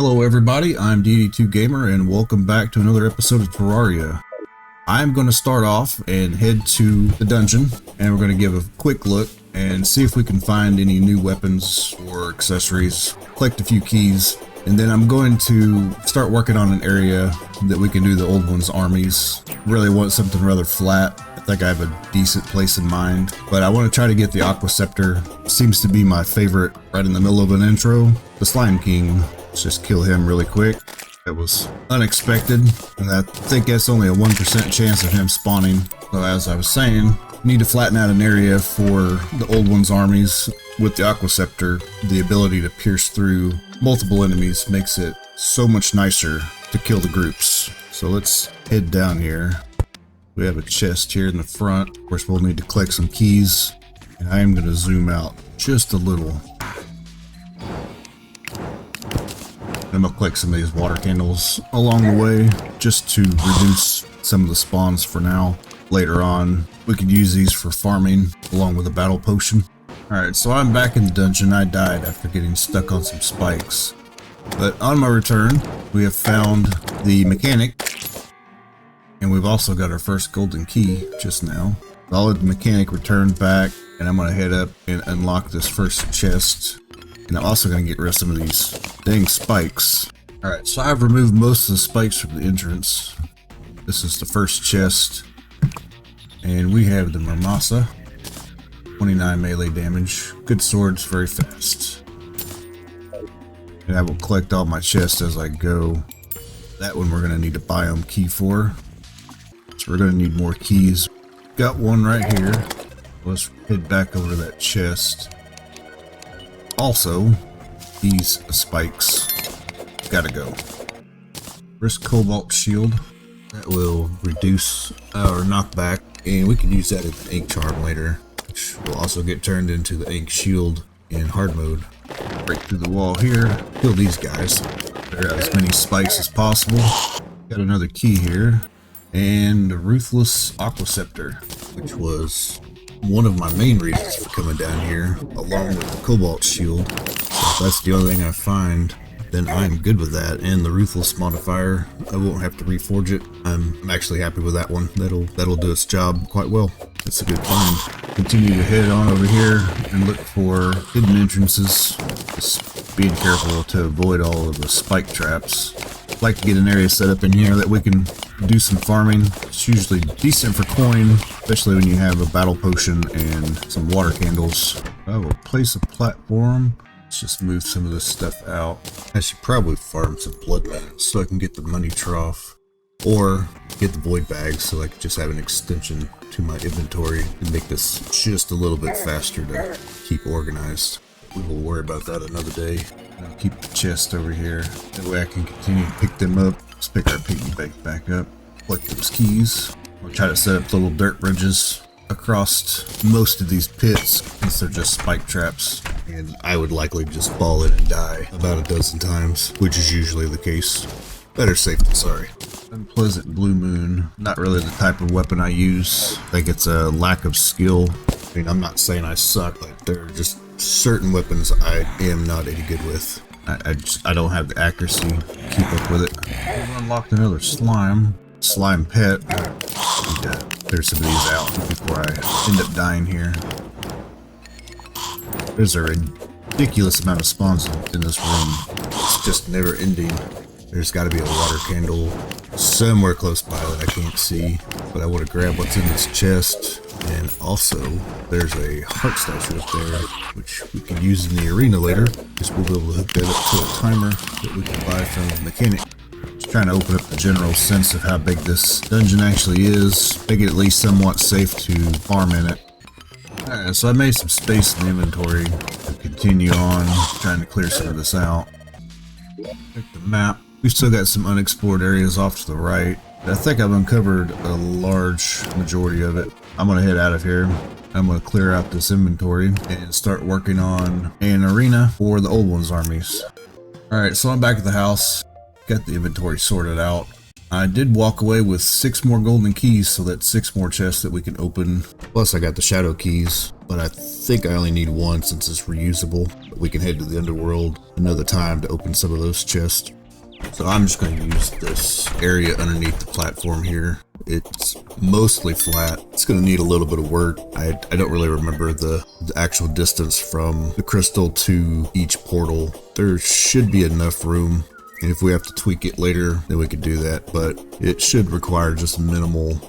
Hello everybody, I'm DD2 Gamer and welcome back to another episode of Terraria. I'm going to start off and head to the dungeon, and we're going to give a quick look and see if we can find any new weapons or accessories, collect a few keys, and then I'm going to start working on an area that we can do the old ones' armies. Really want something rather flat. I think I have a decent place in mind, but I want to try to get the Aqua Scepter. Seems to be my favorite right in the middle of an intro. The Slime King. Let's just kill him really quick. That was unexpected, and I think that's only a 1% chance of him spawning. So as I was saying, need to flatten out an area for the old one's armies. With the Aqua Scepter, the ability to pierce through multiple enemies makes it so much nicer to kill the groups. So let's head down here. We have a chest here in the front. Of course, we'll need to collect some keys, and I am going to zoom out just a little. I'm going to collect some of these water candles along the way just to reduce some of the spawns for now. Later on, we could use these for farming along with a battle potion. Alright, so I'm back in the dungeon. I died after getting stuck on some spikes. But on my return, we have found the mechanic, and we've also got our first golden key just now. All of the mechanic returned back, and I'm going to head up and unlock this first chest. And I'm also going to get rid of some of these dang spikes. Alright, so I've removed most of the spikes from the entrance. This is the first chest. And we have the Murmasa. 29 melee damage. Good swords, very fast. And I will collect all my chests as I go. That one we're going to need a biome key for. So we're going to need more keys. Got one right here. Let's head back over to that chest. Also, these spikes gotta go. Risk Cobalt Shield. That will reduce our knockback, and we can use that as an ink charm later, which will also get turned into the ink shield in hard mode. Break through the wall here, kill these guys. Clear out as many spikes as possible. Got another key here, and the Ruthless Aqua Scepter, which was one of my main reasons for coming down here, along with the Cobalt Shield. So if that's the only thing I find, then I'm good with that. And the Ruthless modifier, I won't have to reforge it. I'm actually happy with that one. That'll do its job quite well. That's a good find. Continue to head on over here and look for hidden entrances. Just being careful to avoid all of the spike traps. I'd like to get an area set up in here that we can do some farming. It's usually decent for coin, especially when you have a battle potion and some water candles. I will place a platform. Let's just move some of this stuff out. I should probably farm some blood mats so I can get the money trough, or get the void bag so I can just have an extension to my inventory and make this just a little bit faster to keep organized. We will worry about that another day. I'll keep the chest over here. That way I can continue to pick them up. Let's pick our piggy bank back up. Collect those keys. We'll try to set up little dirt bridges across most of these pits since they're just spike traps. And I would likely just fall in and die about a dozen times, which is usually the case. Better safe than sorry. Unpleasant Blue Moon. Not really the type of weapon I use. I think it's a lack of skill. I mean, I'm not saying I suck, but there are just certain weapons I am not any good with. I don't have the accuracy to keep up with it. I've unlocked another slime pet. I need to clear some of these out before I end up dying here. There's a ridiculous amount of spawns in this room. It's just never ending. There's got to be a water candle somewhere close by that I can't see, but I want to grab what's in this chest. And also, there's a heart statue up there, which we can use in the arena later, because we'll be able to hook that up to a timer that we can buy from the mechanic. Just trying to open up the general sense of how big this dungeon actually is, make it at least somewhat safe to farm in it. Alright, so I made some space in the inventory to continue on trying to clear some of this out. Check the map. We've still got some unexplored areas off to the right. I think I've uncovered a large majority of it. I'm going to head out of here. I'm going to clear out this inventory and start working on an arena for the old one's armies. Alright, so I'm back at the house. Got the inventory sorted out. I did walk away with 6 more golden keys, so that's 6 more chests that we can open. Plus I got the shadow keys. but I think I only need one since it's reusable. But we can head to the underworld another time to open some of those chests. So I'm just going to use this area underneath the platform here. It's mostly flat. It's going to need a little bit of work. I don't really remember the actual distance from the crystal to each portal. There should be enough room. And if we have to tweak it later, then we could do that. But it should require just minimal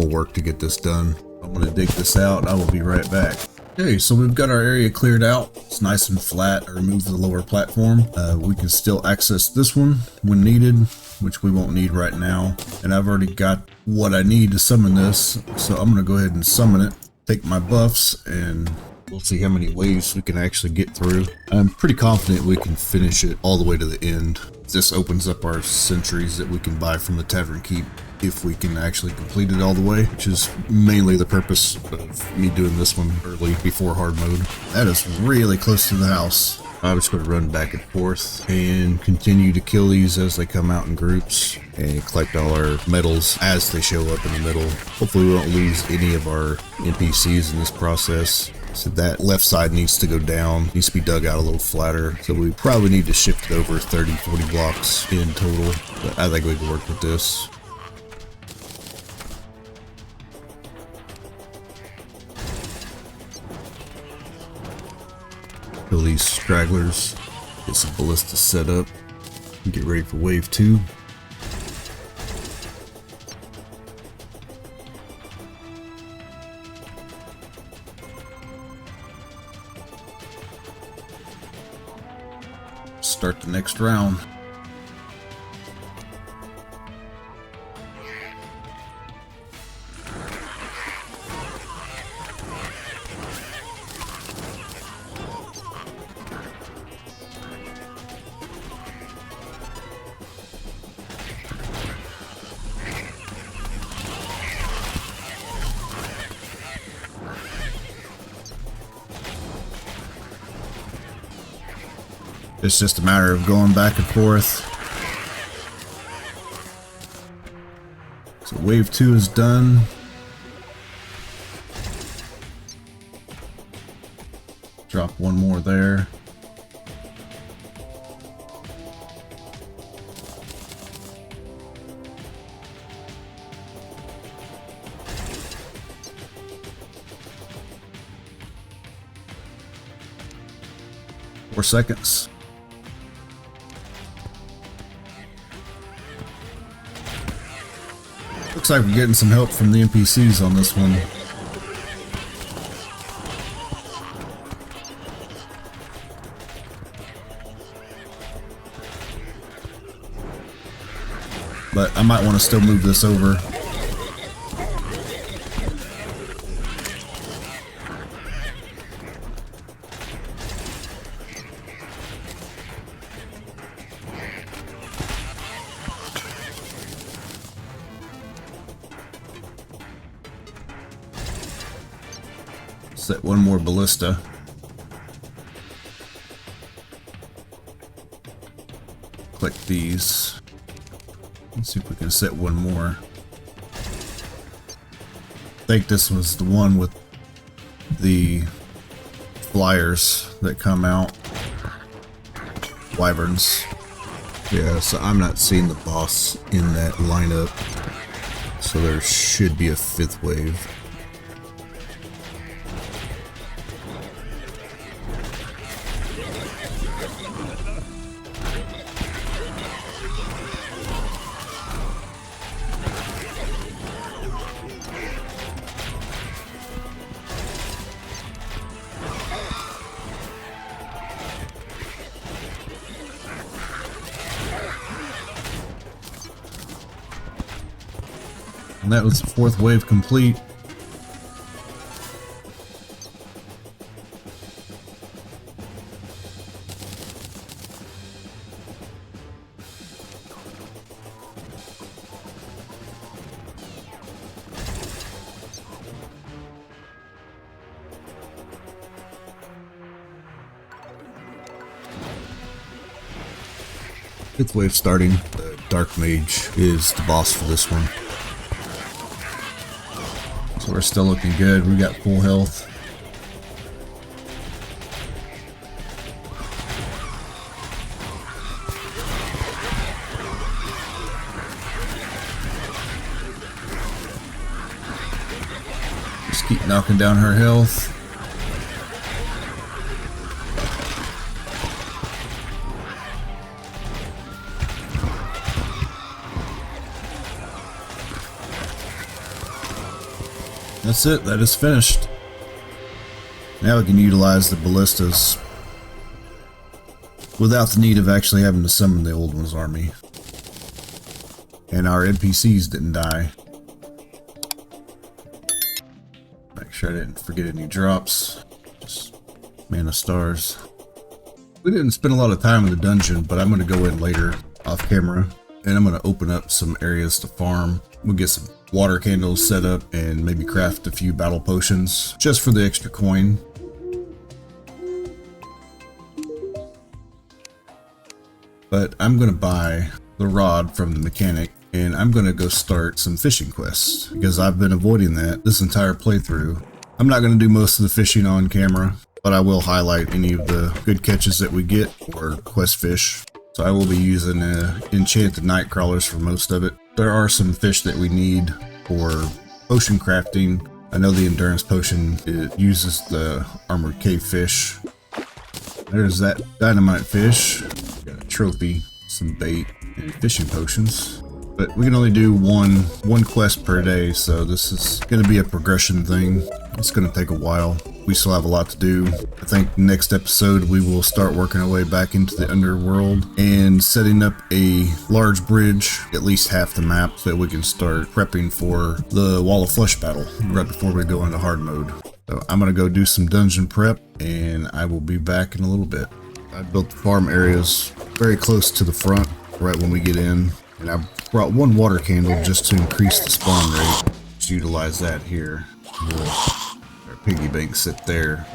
work to get this done. I'm going to dig this out. I will be right back. Okay, so we've got our area cleared out. It's nice and flat. I removed the lower platform. We can still access this one when needed, which we won't need right now. And I've already got what I need to summon this, so I'm going to go ahead and summon it. Take my buffs, and we'll see how many waves we can actually get through. I'm pretty confident we can finish it all the way to the end. This opens up our sentries that we can buy from the Tavern Keep if we can actually complete it all the way, which is mainly the purpose of me doing this one early before hard mode. That is really close to the house. I'm just going to run back and forth and continue to kill these as they come out in groups and collect all our medals as they show up in the middle. Hopefully we won't lose any of our NPCs in this process. So that left side needs to go down, needs to be dug out a little flatter. So we probably need to shift it over 30-40 blocks in total, but I think we can work with this. Kill these stragglers, get some ballistas set up, and get ready for wave 2. Start the next round. It's just a matter of going back and forth. So wave 2 is done. Drop one more there. Four seconds. Looks like we're getting some help from the NPCs on this one. But I might want to still move this over. Set one more ballista. Click these. Let's see if we can set one more. I think this was the one with the flyers that come out. Wyverns. Yeah, so I'm not seeing the boss in that lineup. So there should be a 5th wave. And that was the 4th wave complete. Fifth wave starting. The Dark Mage is the boss for this one. So we're still looking good. We got full health. knocking down her health. That's it, that is finished. Now we can utilize the ballistas without the need of actually having to summon the old one's army. And our NPCs didn't die. Make sure I didn't forget any drops. Just mana stars. We didn't spend a lot of time in the dungeon, but I'm going to go in later off camera. And I'm going to open up some areas to farm. We'll get some water candles set up and maybe craft a few battle potions just for the extra coin. But I'm going to buy the rod from the mechanic and I'm going to go start some fishing quests because I've been avoiding that this entire playthrough. I'm not going to do most of the fishing on camera, but I will highlight any of the good catches that we get or quest fish. So I will be using enchanted night crawlers for most of it. There are some fish that we need for potion crafting. I know the endurance potion, it uses the armored cave fish. There's that dynamite fish. Got a trophy, some bait, and fishing potions. But we can only do one quest per day, so this is going to be a progression thing. It's going to take a while. We still have a lot to do. I think next episode we will start working our way back into the underworld and setting up a large bridge, at least half the map, so that we can start prepping for the Wall of Flesh battle right before we go into hard mode. So I'm going to go do some dungeon prep and I will be back in a little bit. I built the farm areas very close to the front right when we get in, and I brought one water candle just to increase the spawn rate. Let's utilize that here. Our piggy bank sit there.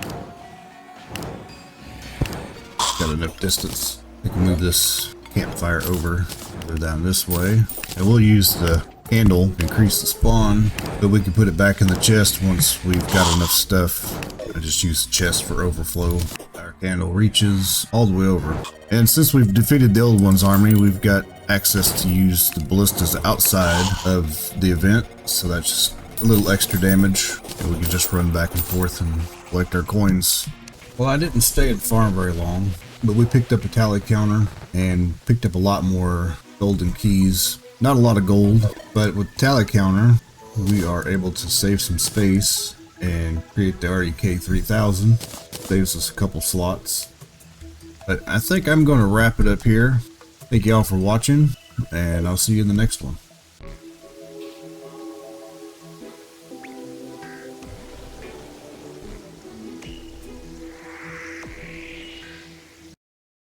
Got enough distance. We can move this campfire over, go down this way. And we'll use the candle to increase the spawn, but we can put it back in the chest once we've got enough stuff. I just use the chest for overflow. Our candle reaches all the way over. And since we've defeated the old one's army, we've got access to use the ballistas outside of the event, so that's just a little extra damage, and we can just run back and forth and collect our coins. Well, I didn't stay at the farm very long, but we picked up a tally counter and picked up a lot more golden keys. Not a lot of gold, but with the tally counter, we are able to save some space and create the REK 3000. Saves us a couple slots. But I think I'm going to wrap it up here. Thank you all for watching, and I'll see you in the next one.